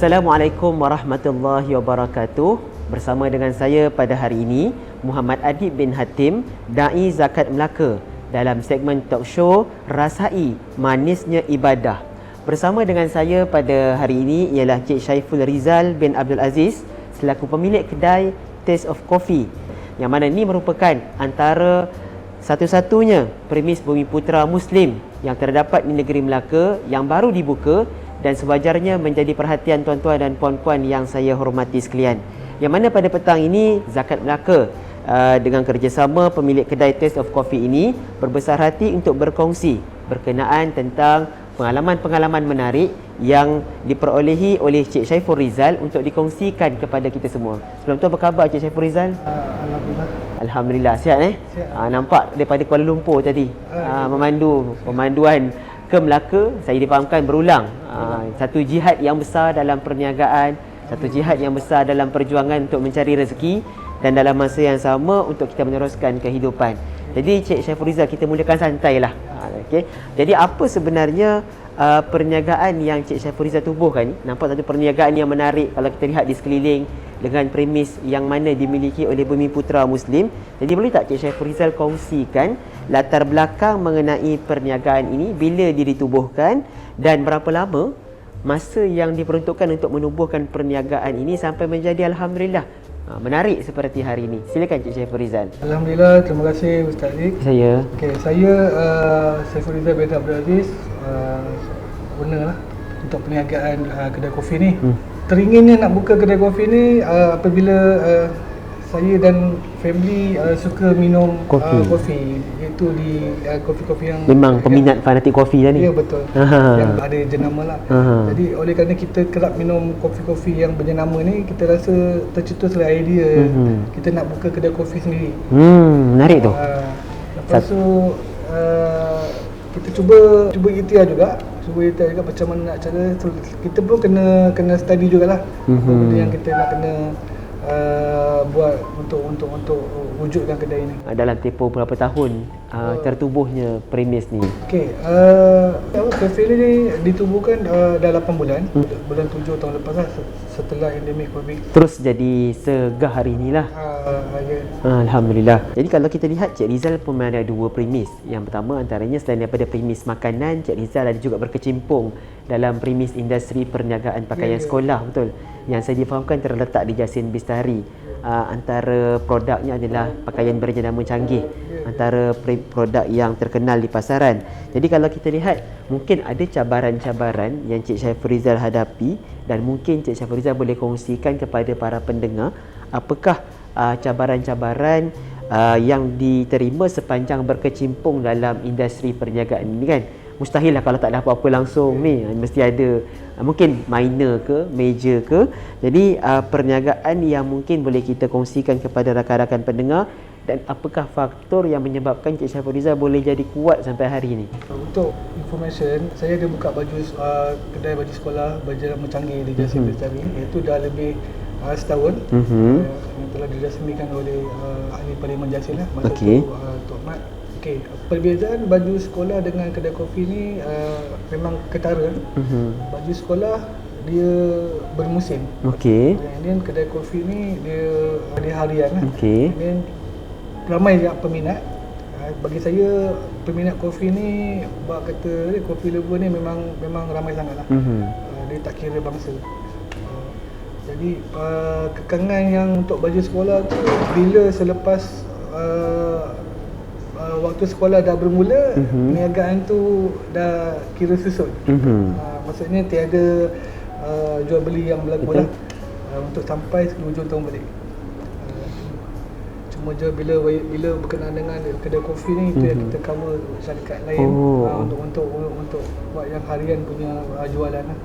Assalamualaikum warahmatullahi wabarakatuh. Bersama dengan saya pada hari ini Muhammad Adib bin Hatim, Dai Zakat Melaka, dalam segmen talk show Rasai Manisnya Ibadah. Bersama dengan saya pada hari ini ialah Cik Syaiful Rizal bin Abdul Aziz selaku pemilik kedai Taste of Coffee, yang mana ini merupakan antara satu-satunya premis Bumiputera Muslim yang terdapat di negeri Melaka yang baru dibuka dan sewajarnya menjadi perhatian tuan-tuan dan puan-puan yang saya hormati sekalian. Yang mana pada petang ini Zakat Melaka dengan kerjasama pemilik kedai Taste of Coffee ini berbesar hati untuk berkongsi berkenaan tentang pengalaman-pengalaman menarik yang diperolehi oleh Cik Syaiful Rizal untuk dikongsikan kepada kita semua. Sebelum tu apa khabar Cik Syaiful Rizal? Alhamdulillah. Alhamdulillah, sihat Sihat. Nampak daripada Kuala Lumpur tadi memandu pemanduan ke Melaka, saya difahamkan berulang. Satu jihad yang besar dalam perniagaan, satu jihad yang besar dalam perjuangan untuk mencari rezeki, dan dalam masa yang sama untuk kita meneruskan kehidupan. Jadi Cik Syaiful Rizal, kita mulakan santailah. Okey. Jadi apa sebenarnya perniagaan yang Cik Syaiful Rizal tubuhkan ni? Nampak satu perniagaan yang menarik kalau kita lihat di sekeliling dengan premis yang mana dimiliki oleh Bumiputera Muslim. Jadi boleh tak Cik Syaiful Rizal kongsikan latar belakang mengenai perniagaan ini, bila dia ditubuhkan dan berapa lama masa yang diperuntukkan untuk menubuhkan perniagaan ini sampai menjadi alhamdulillah menarik seperti hari ini. Silakan Cik Syaiful Rizal. Alhamdulillah, terima kasih Ustaz Zik. Saya Saya Syaiful Rizal bin Abdul Aziz, owner lah untuk perniagaan kedai kopi ni. Teringinnya nak buka kedai kopi ni apabila saya dan family suka minum kopi, iaitu di kopi-kopi yang memang peminat fanatik kopi dah ni. Ya, betul. Yang ada jenama lah. Jadi oleh kerana kita kerap minum kopi-kofi yang berjenama ni, kita rasa tercetuslah idea kita nak buka kedai kopi sendiri. Menarik tu. Lepas tu kita cuba ikhtiar juga. Macam mana nak cara. Kita pun kena study jugalah. Benda yang kita nak kena buat untuk wujudkan kedai ini. Dalam tempoh berapa tahun tertubuhnya premis ni? Okey, kafe ni ditubuhkan dah 8 bulan. Bulan 7 tahun lepas lah, setelah endemik COVID. Terus jadi segah hari inilah. Alhamdulillah. Jadi kalau kita lihat, Cik Rizal pun ada dua premis. Yang pertama antaranya, selain daripada premis makanan, Cik Rizal ada juga berkecimpung dalam premis industri perniagaan pakaian sekolah, betul? Yang saya difahamkan terletak di Jasin Bistari. Antara produknya adalah pakaian berjenama canggih, antara produk yang terkenal di pasaran. Jadi kalau kita lihat, mungkin ada cabaran-cabaran yang Cik Syaiful Rizal hadapi, dan mungkin Cik Syaiful Rizal boleh kongsikan kepada para pendengar apakah cabaran-cabaran yang diterima sepanjang berkecimpung dalam industri perniagaan ini kan. Mustahil lah kalau tak ada apa-apa langsung ni, mesti ada mungkin minor ke, major ke. Jadi perniagaan yang mungkin boleh kita kongsikan kepada rakan-rakan pendengar, dan apakah faktor yang menyebabkan Cik Syaiful Rizal boleh jadi kuat sampai hari ini? Untuk information, saya ada buka kedai baju sekolah berjenama canggih di Jasin Bistari, iaitu dah lebih setahun. Yang telah dirasmikan oleh Ahli Parlimen Jasin lah, masa tu Tok Mat. Okey, perbezaan baju sekolah dengan kedai kopi ni memang ketara. Baju sekolah dia bermusim. Okey. Dan kedai kopi ni dia harian lah. Okey. Dan ramai juga peminat. Bagi saya, peminat kopi ni, bak kata kopi lover ni memang ramai sangat lah. Dia tak kira bangsa. Jadi kekangan yang untuk baju sekolah tu, bila selepas waktu sekolah dah bermula, perniagaan tu dah kira susun. Maksudnya tiada jual beli yang berlaku lah untuk sampai ke hujung tahun balik. Cuma je bila berkenaan dengan kedai kopi ni, itu yang kita cover syarikat lain untuk buat yang harian punya jualan lah.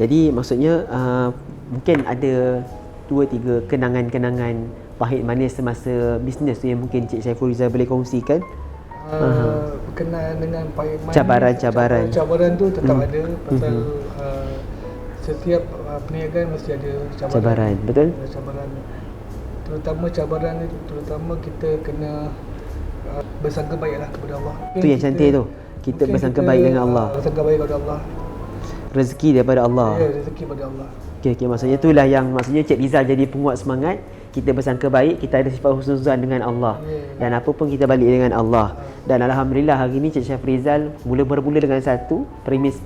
Jadi maksudnya mungkin ada 2-3 kenangan-kenangan pahit manis semasa bisnes tu yang mungkin Cik Syaiful Rizal boleh kongsikan? Berkenaan dengan pahit manis, cabaran tu tetap ada. Pasal setiap perniagaan mesti ada cabaran. Betul? Cabaran. Terutama kita kena bersangka baiklah kepada Allah. Itu yang cantik tu. Kita bersangka baik dengan Allah. Bersangka baik kepada Allah. rezeki daripada Allah. Ya, rezeki pada Allah. Okey, maksudnya itulah yang maksudnya Cik Rizal jadi penguat semangat. Kita bersangka baik, kita ada sifat husnuzan dengan Allah. Dan apa pun kita balik dengan Allah. Dan alhamdulillah hari ni Cik Syafrizal bermula dengan satu premis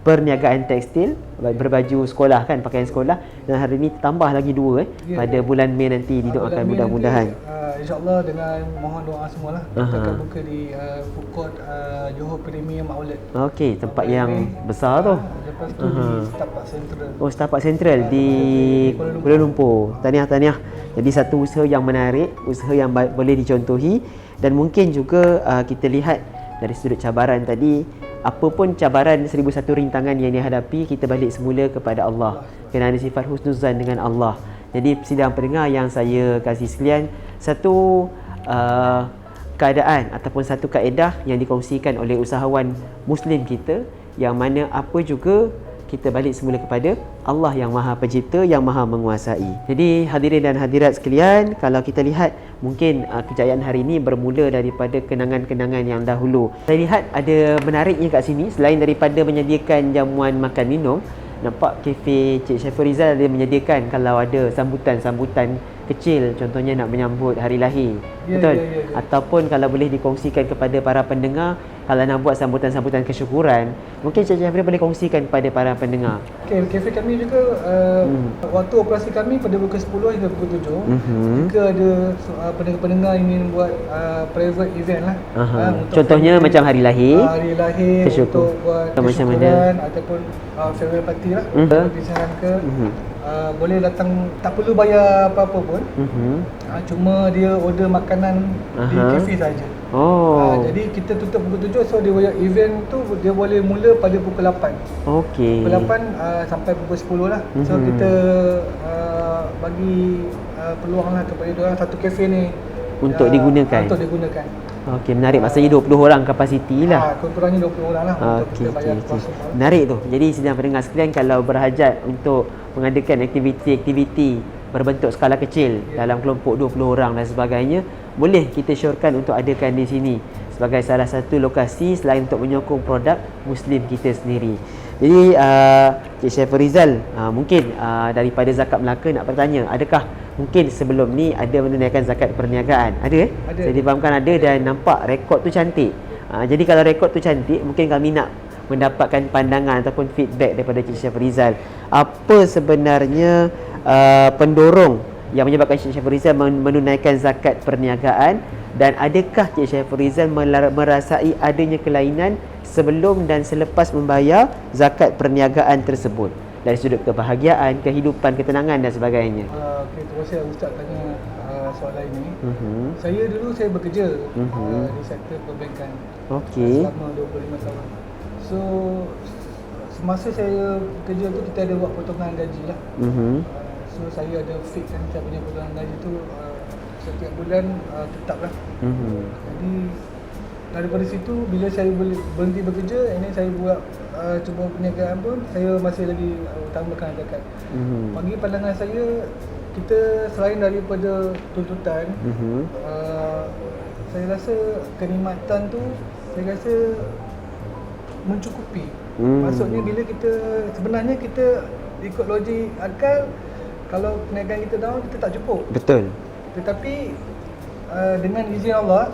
perniagaan tekstil, berbaju sekolah kan, pakaian sekolah, dan hari ni tambah lagi dua pada bulan Mei nanti didoakan mudah-mudahan. InsyaAllah dengan mohon doa semualah kita akan buka di food court Johor Premium Outlet. Okey, tempat yang besar tu. Lepas tu di Setapak Central. Oh, Setapak Central di Kuala Lumpur. Tahniah. Jadi satu usaha yang menarik, usaha yang boleh dicontohi, dan mungkin juga kita lihat dari sudut cabaran tadi, apa pun cabaran 1001 rintangan yang dihadapi, kita balik semula kepada Allah. Kena ada sifat husnuzan dengan Allah. Jadi sidang pendengar yang saya kasih sekalian, satu keadaan ataupun satu kaedah yang dikongsikan oleh usahawan Muslim kita, yang mana apa juga kita balik semula kepada Allah yang Maha Pencipta, yang Maha Menguasai. Jadi hadirin dan hadirat sekalian, kalau kita lihat mungkin kejayaan hari ini bermula daripada kenangan-kenangan yang dahulu. Saya lihat ada menariknya kat sini, selain daripada menyediakan jamuan makan minum, nampak kafe Cik Syafrizal dia menyediakan kalau ada sambutan-sambutan kecil, contohnya nak menyambut hari lahir, betul? Ataupun kalau boleh dikongsikan kepada para pendengar, kalau nak buat sambutan-sambutan kesyukuran, mungkin Cik Syafrizal boleh kongsikan kepada para pendengar. Okay, kafe kami juga waktu operasi kami pada pukul 10 hingga pukul 7. Jika ada pendengar-pendengar ingin buat private event lah, contohnya macam hari lahir, untuk buat kesyukuran ataupun farewell party lah, perpisahan ke, boleh datang, tak perlu bayar apa-apa pun. Cuma dia order makanan di kafe saja. Jadi kita tutup pukul 7, so dia event tu dia boleh mula pada pukul 8. Okey. Pukul 8 sampai pukul 10 lah. So kita bagi peluang lah kepada diorang satu kafe ni untuk digunakan. Okey, menarik. Maksudnya 20 orang kapasiti lah. Kurang-kurangnya 20 orang lah untuk kita bayar puasa. Menarik tu. Jadi sidang pendengar sekalian, kalau berhajat untuk mengadakan aktiviti-aktiviti berbentuk skala kecil dalam kelompok 20 orang dan sebagainya, boleh kita syorkan untuk adakan di sini sebagai salah satu lokasi selain untuk menyokong produk Muslim kita sendiri. Jadi Cik Syafrizal, mungkin daripada Zakat Melaka nak bertanya, adakah mungkin sebelum ni ada menunaikan zakat perniagaan? Ada? Saya difahamkan ada, dan nampak rekod tu cantik. Jadi kalau rekod tu cantik, mungkin kami nak mendapatkan pandangan ataupun feedback daripada Cik Syafrizal. Apa sebenarnya pendorong yang menyebabkan Cik Syafrizal menunaikan zakat perniagaan, dan adakah Cik Syafrizal merasai adanya kelainan sebelum dan selepas membayar zakat perniagaan tersebut dari sudut kebahagiaan, kehidupan, ketenangan dan sebagainya? Okay, terima kasih Ustaz tanya soalan ini. Saya bekerja di sektor perbankan selama 25 tahun. So semasa saya bekerja tu, kita ada buat potongan gaji lah. So saya ada fix kan, saya punya potongan gaji tu setiap bulan tetap lah. Jadi daripada situ, bila saya berhenti bekerja, ini saya buat cuba perniagaan pun, saya masih lagi utamakan zakat. Bagi pandangan saya, kita selain daripada tuntutan, saya rasa kenikmatan tu, saya rasa mencukupi. Maksudnya bila kita, sebenarnya kita ikut logik akal, kalau perniagaan kita down, kita tak cukup. Betul. Tetapi dengan izin Allah,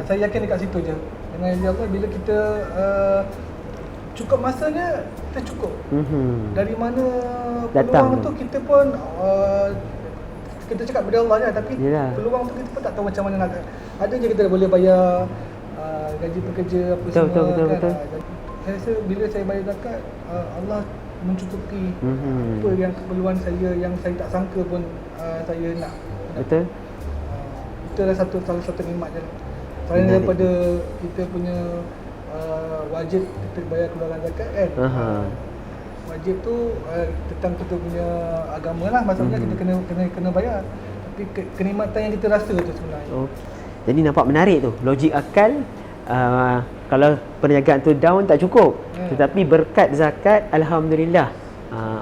saya yakin dekat situ je. Dengan izin Allah, bila kita cukup masanya, kita cukup. Dari mana peluang tu kita pun kita cakap pada Allah je, tapi peluang tu kita pun tak tahu macam mana nak. Ada je kita boleh bayar gaji pekerja apa semua. Betul. Saya rasa bila saya bayar zakat, Allah mencukupi apa yang keperluan saya yang saya tak sangka pun saya nak. Betul. Itulah salah satu nikmat je lah. Selain daripada kita punya wajib kita bayar keluaran zakat kan. Wajib tu tentang kita punya agama lah, maksudnya kita kena bayar. Tapi kenikmatan yang kita rasa tu sebenarnya. Jadi nampak menarik tu, logik akal. Kalau perniagaan tu down tak cukup, tetapi berkat zakat, alhamdulillah,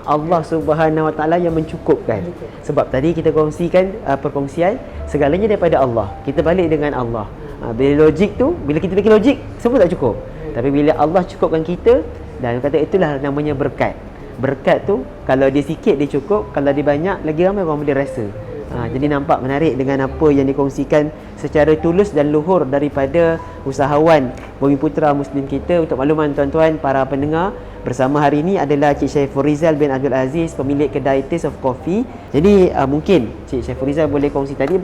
Allah Subhanahu Wa Taala yang mencukupkan. Sebab tadi kita kongsikan perkongsian segalanya daripada Allah. Kita balik dengan Allah. Bila logik tu, bila kita fikir logik, semua tak cukup. Tapi bila Allah cukupkan kita, Dan kata itulah namanya berkat. Berkat tu kalau dia sikit dia cukup, kalau dia banyak lagi ramai orang boleh rasa. Jadi nampak menarik dengan apa yang dikongsikan secara tulus dan luhur daripada usahawan Bumi Putra Muslim kita. Untuk makluman tuan-tuan para pendengar, bersama hari ini adalah Cik Syaiful Rizal bin Abdul Aziz, pemilik kedai Taste of Coffee. Jadi mungkin Cik Syaiful Rizal boleh kongsi tadi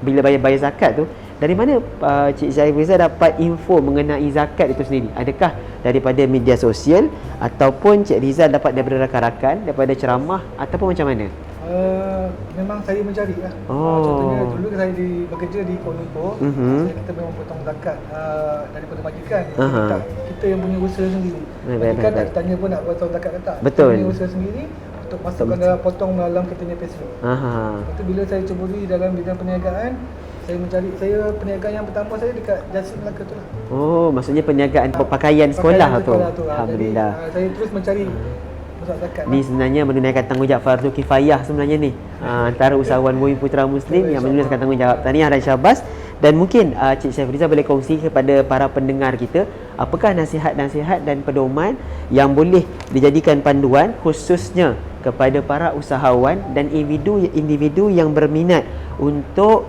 bila bayar zakat tu, dari mana Cik Syaiful Rizal dapat info mengenai zakat itu sendiri? Adakah daripada media sosial ataupun Cik Rizal dapat daripada rakan-rakan, daripada ceramah ataupun macam mana? Memang saya mencari lah. Contohnya dulu saya bekerja di Kuala Lumpur, kita memang potong zakat daripada majikan. Kita yang punya usaha sendiri. Majikan tak tanya pun nak potong zakat ke tak. Betul. Kita punya usaha sendiri untuk masukkan dalam potong dalam kita punya payslip. Lepas tu bila saya ceburi dalam bidang perniagaan, saya perniagaan yang pertama saya dekat Jasip Melaka tu lah. Maksudnya perniagaan pakaian sekolah tu. Alhamdulillah. Jadi, saya terus mencari pusat zakat. Ni sebenarnya menunaikan tanggungjawab fardu kifayah sebenarnya ni. Antara usahawan Bumi Putra Muslim yang menunaikan tanggungjawab. Tahniah dan syabas. Dan mungkin Cik Syaiful Rizal boleh kongsi kepada para pendengar kita, apakah nasihat-nasihat dan pedoman yang boleh dijadikan panduan khususnya kepada para usahawan dan individu yang berminat untuk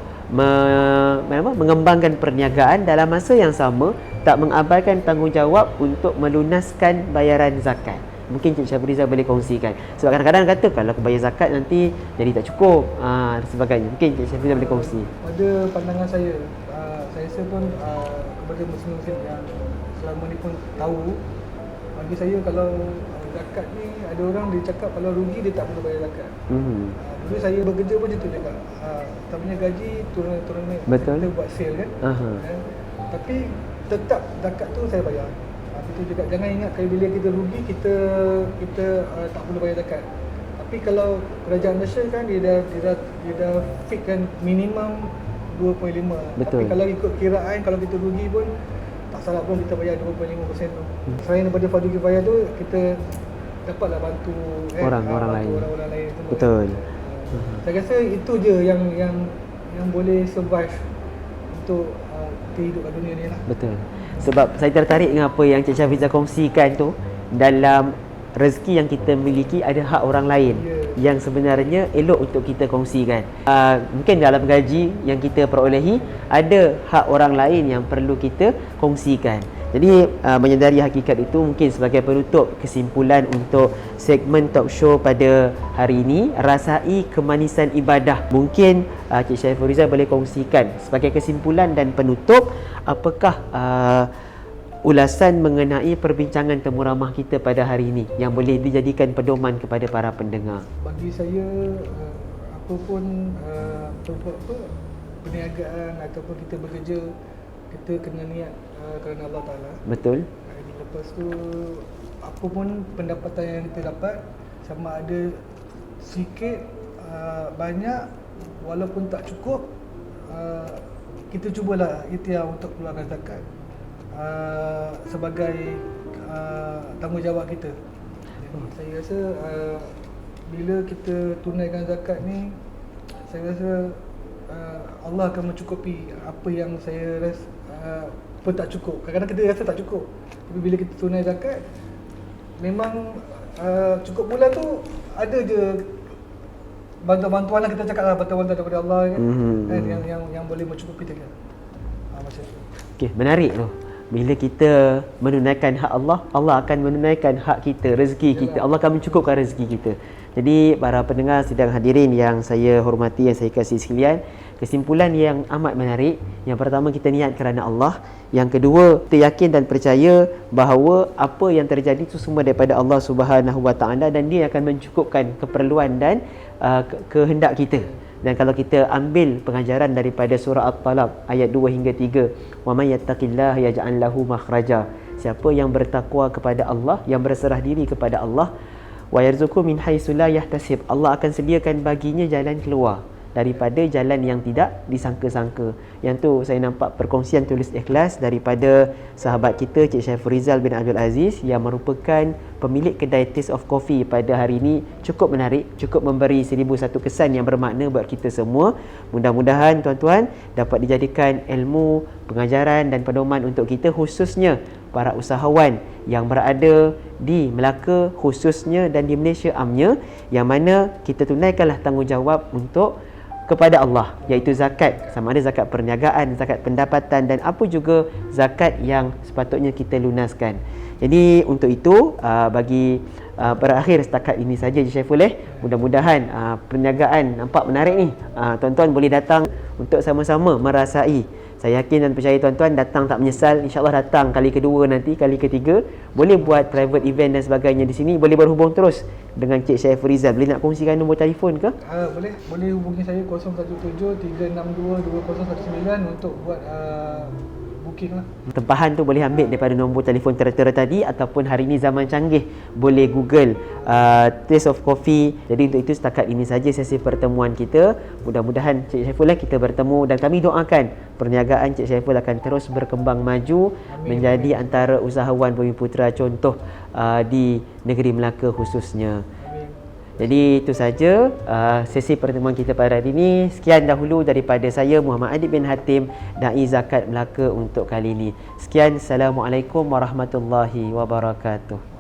mengembangkan perniagaan dalam masa yang sama tak mengabaikan tanggungjawab untuk melunaskan bayaran zakat. Mungkin Cik Syaiful Rizal boleh kongsikan. Sebab kadang-kadang kata kalau aku bayar zakat nanti jadi tak cukup dan sebagainya. Mungkin Cik Syaiful Rizal boleh kongsi. Pada pandangan saya rasa pun kepada muslim-muslim yang selama ni pun tahu, bagi saya kalau zakat ni ada orang dia cakap kalau rugi dia tak perlu bayar zakat. Dulu saya bekerja pun macam tu juga. Tak punya gaji turun naik. Betul. Kita buat sale kan. Tapi tetap zakat tu saya bayar. Kita juga jangan ingat kalau bila kita rugi kita tak perlu bayar zakat. Tapi kalau kerajaan Malaysia kan dia dah fixkan minimum 2.5. Tapi kalau ikut kiraan kalau kita rugi pun tak salah pun kita bayar 2.5% tu. Selain daripada fardu kifayah tu kita dapatlah bantu orang-orang lain. Betul. Saya rasa itu je yang boleh survive untuk kehidupan dunia ni lah. Betul. Sebab saya tertarik dengan apa yang Cik Syaiful Rizal kongsikan tu, dalam rezeki yang kita miliki ada hak orang lain yang sebenarnya elok untuk kita kongsikan. Mungkin dalam gaji yang kita perolehi ada hak orang lain yang perlu kita kongsikan. Jadi menyedari hakikat itu, mungkin sebagai penutup kesimpulan untuk segmen talk show pada hari ini, rasai kemanisan ibadah. Mungkin Cik Syaiful Rizal boleh kongsikan sebagai kesimpulan dan penutup, apakah ulasan mengenai perbincangan temu ramah kita pada hari ini yang boleh dijadikan pedoman kepada para pendengar. Bagi saya apapun perniagaan ataupun kita bekerja, kita kena niat kerana Allah Ta'ala. Betul. Lepas tu apapun pendapatan yang kita dapat, sama ada sikit banyak, walaupun tak cukup, kita cubalah ikhtiar untuk keluarkan zakat sebagai tanggungjawab kita. Jadi saya rasa bila kita tunaikan zakat ni, saya rasa Allah akan mencukupi apa yang saya rasa pun tak cukup. Kadang-kadang kita rasa tak cukup, tapi bila kita tunai zakat, memang cukup bulan tu ada je bantuan-bantuan lah, kita cakap lah, bantuan-bantuan daripada Allah kan, yang boleh mencukupi kita. Macam tu. Okey, menarik tu. Bila kita menunaikan hak Allah, Allah akan menunaikan hak kita, rezeki kita. Allah akan mencukupkan rezeki kita. Jadi para pendengar sidang hadirin yang saya hormati, yang saya kasih sekalian, kesimpulan yang amat menarik. Yang pertama, kita niat kerana Allah. Yang kedua, kita yakin dan percaya bahawa apa yang terjadi itu semua daripada Allah Subhanahu Wa Taala, dan Dia akan mencukupkan keperluan dan kehendak kita. Dan kalau kita ambil pengajaran daripada surah At-Talaq ayat 2 hingga 3, wa may yattaqillaha yaj'al lahu makhraja, siapa yang bertakwa kepada Allah, yang berserah diri kepada Allah, wa yarzuqhu min haitsu la yahtasib, Allah akan sediakan baginya jalan keluar daripada jalan yang tidak disangka-sangka. Yang tu saya nampak perkongsian tulis ikhlas daripada sahabat kita Cik Syaiful Rizal bin Abdul Aziz, yang merupakan pemilik kedai Taste of Coffee pada hari ini cukup menarik, cukup memberi 1001 kesan yang bermakna buat kita semua. Mudah-mudahan tuan-tuan dapat dijadikan ilmu, pengajaran dan pedoman untuk kita, khususnya para usahawan yang berada di Melaka khususnya dan di Malaysia amnya, yang mana kita tunaikanlah tanggungjawab untuk kepada Allah, iaitu zakat, sama ada zakat perniagaan, zakat pendapatan dan apa juga zakat yang sepatutnya kita lunaskan. Jadi untuk itu bagi berakhir setakat ini saja je Syaiful. Mudah-mudahan perniagaan nampak menarik ni. Tuan-tuan boleh datang untuk sama-sama merasai. Saya yakin dan percaya tuan-tuan datang tak menyesal. InsyaAllah datang kali kedua nanti, kali ketiga. Boleh buat private event dan sebagainya di sini. Boleh berhubung terus dengan Cik Syaiful Rizal. Boleh nak kongsikan nombor telefon ke? Boleh hubungi saya 017-362-2019 untuk buat booking lah. Tempahan tu boleh ambil daripada nombor telefon tera-tera tadi, ataupun hari ini zaman canggih boleh Google Taste of Coffee. Jadi untuk itu setakat ini saja sesi pertemuan kita. Mudah-mudahan Cik Syaiful kita bertemu, dan kami doakan perniagaan Cik Syaiful akan terus berkembang maju. Amin. Menjadi antara usahawan Bumiputera contoh di negeri Melaka khususnya. Jadi itu saja sesi pertemuan kita pada hari ini. Sekian dahulu daripada saya, Muhammad Adib bin Hatim, Dai Zakat Melaka untuk kali ini. Sekian, Assalamualaikum warahmatullahi wabarakatuh.